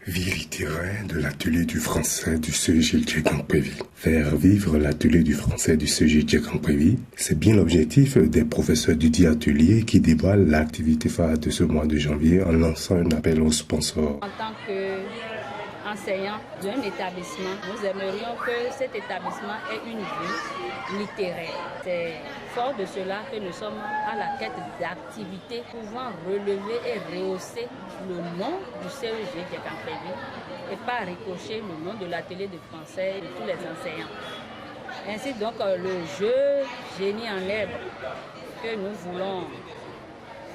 Vie littéraire de l'atelier du français du CEG Dieckang-Préville. Faire vivre l'atelier du français du CEG Dieckang-Préville, c'est bien l'objectif des professeurs du dit atelier qui dévoilent l'activité phare de ce mois de janvier en lançant un appel aux sponsors. En tant qu'enseignant d'un établissement, nous aimerions que cet établissement ait une vie littéraire. C'est fort de cela que nous sommes à la quête d'activités pouvant relever et rehausser le nom du CEG Dieckang-Préville et par ricochet le nom de l'atelier de français de tous les enseignants. Ainsi donc le jeu Génie en herbe que nous voulons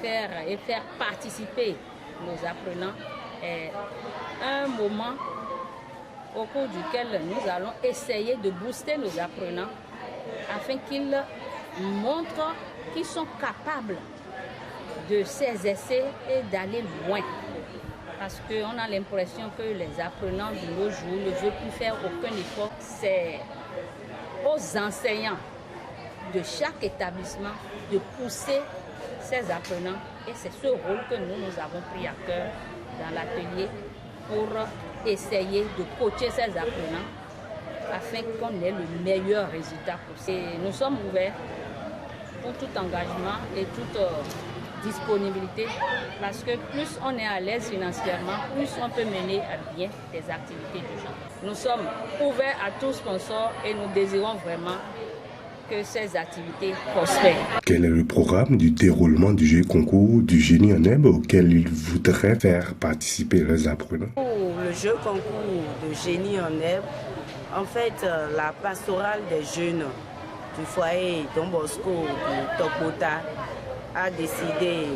faire participer nos apprenants est un moment au cours duquel nous allons essayer de booster nos apprenants afin qu'ils montrent qu'ils sont capables de s'exercer et d'aller loin. Parce qu'on a l'impression que les apprenants de nos jours ne veulent plus faire aucun effort. C'est aux enseignants de chaque établissement de pousser ces apprenants. Et c'est ce rôle que nous avons pris à cœur dans l'atelier pour essayer de coacher ces apprenants afin qu'on ait le meilleur résultat possible. Et nous sommes ouverts pour tout engagement et toute disponibilité parce que plus on est à l'aise financièrement, plus on peut mener à bien des activités du genre. Nous sommes ouverts à tous sponsors et nous désirons vraiment que ces activités prospèrent. Quel est le programme du déroulement du jeu concours du génie en herbe auquel il voudrait faire participer les apprenants? Pour le jeu concours de génie en herbe, en fait, la pastorale des jeunes du foyer Don Bosco de Tokota a décidé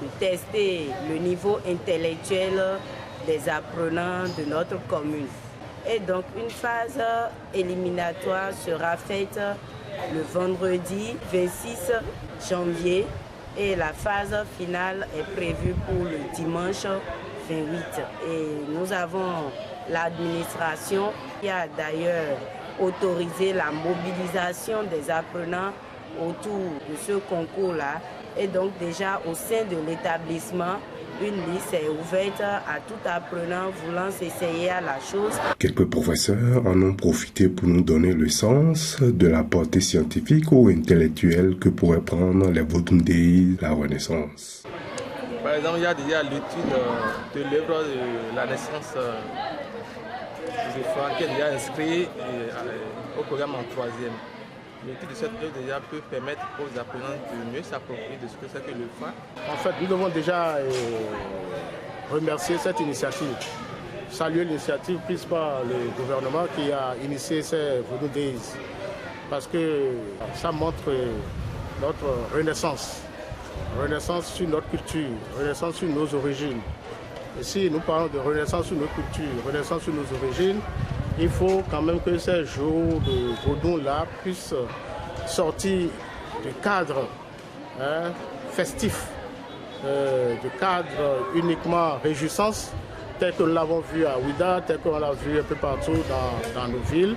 de tester le niveau intellectuel des apprenants de notre commune. Et donc une phase éliminatoire sera faite le vendredi 26 janvier et la phase finale est prévue pour le dimanche 28. Et nous avons l'administration qui a d'ailleurs autorisé la mobilisation des apprenants autour de ce concours-là. Et donc déjà au sein de l'établissement, une liste est ouverte à tout apprenant voulant s'essayer à la chose. Quelques professeurs en ont profité pour nous donner le sens de la portée scientifique ou intellectuelle que pourraient prendre les Vodun-Days, la Renaissance. Par exemple, il y a déjà l'étude de l'œuvre de la naissance de Franck qui est déjà inscrit au programme en 3e. L'étude de cette œuvre déjà peut permettre aux apprenants de mieux s'approprier de ce que c'est que le phare. En fait, nous devons déjà remercier cette initiative, saluer l'initiative prise par le gouvernement qui a initié ces Vodun Days, parce que ça montre notre renaissance sur notre culture, renaissance sur nos origines. Et si nous parlons de renaissance sur nos cultures, renaissance sur nos origines, il faut quand même que ces jours de Vodun-là puissent sortir du cadre festif, du cadre uniquement réjouissance, tel que nous l'avons vu à Ouida, tel qu'on l'a vu un peu partout dans nos villes,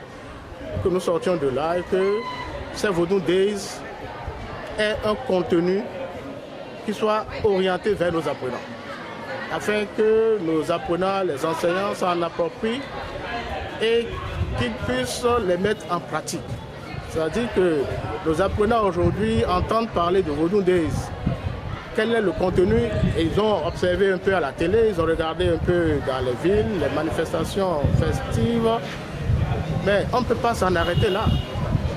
que nous sortions de là et que ces Vodun Days aient un contenu qui soit orienté vers nos apprenants, afin que nos apprenants, les enseignants s'en approprient et qu'ils puissent les mettre en pratique. C'est-à-dire que nos apprenants aujourd'hui entendent parler de Vodun Days. Quel est le contenu? Ils ont observé un peu à la télé, ils ont regardé un peu dans les villes, les manifestations festives. Mais on ne peut pas s'en arrêter là.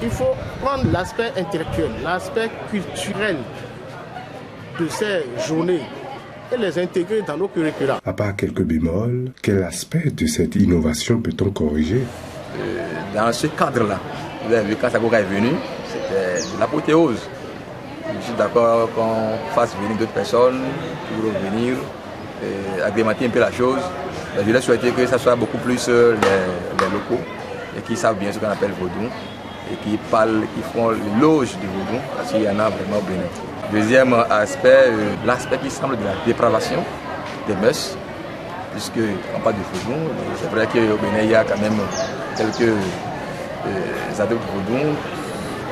Il faut prendre l'aspect intellectuel, l'aspect culturel de ces journées et les intégrer dans nos curricula. À part quelques bémols, quel aspect de cette innovation peut-on corriger? Dans ce cadre-là, vous avez vu quand Sagoga est venu, c'était de l'apothéose. Je suis d'accord qu'on fasse venir d'autres personnes pour venir agrémenter un peu la chose. Je voulais souhaiter que ça soit beaucoup plus les locaux et qui savent bien ce qu'on appelle Vodun et qui parlent, qui font l'éloge du Vodun parce qu'il y en a vraiment au Bénin. Deuxième aspect, l'aspect qui semble de la dépravation des mœurs, puisqu'on parle de Vodun, c'est vrai qu'au Bénin il y a quand même quelques adeptes de Vodun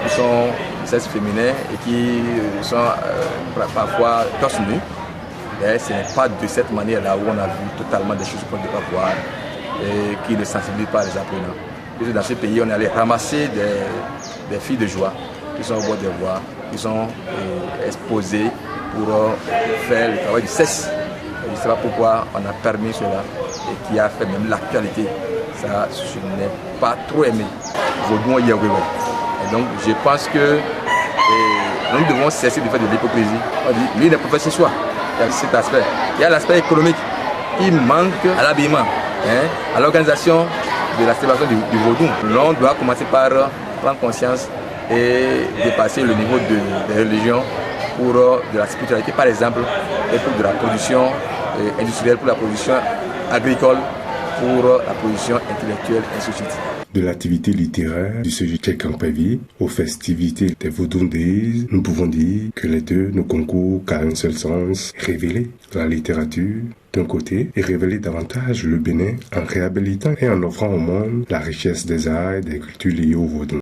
qui sont sexe féminin et qui sont parfois torse nus. Mais ce n'est pas de cette manière-là où on a vu totalement des choses qu'on ne doit pas voir et qui ne sensibilisent pas les apprenants. Parce que dans ce pays, on est allé ramasser des filles de joie qui sont au bord des voies, qui sont exposées pour faire le travail du sexe. Je ne sais pas pourquoi on a permis cela et qui a fait même l'actualité. Ça, je n'ai pas trop aimé. Et donc, je pense que nous devons cesser de faire de l'hypocrisie. On dit, lui, il n'est pas fait chez soi. Il y a cet aspect. Il y a l'aspect économique. Il manque à l'habillement, à l'organisation de la célébration du vaudou. L'on doit commencer par prendre conscience et dépasser le niveau des religions pour de la spiritualité, par exemple, et pour de la production industrielle, pour la production agricole, pour la production intellectuelle, et ainsi de suite. De l'activité littéraire du CEGIC Campévy aux festivités des Vodou Days, nous pouvons dire que les deux ne concourent qu'à un seul sens, révéler la littérature d'un côté et révéler davantage le Bénin en réhabilitant et en offrant au monde la richesse des arts et des cultures liées au Vaudou.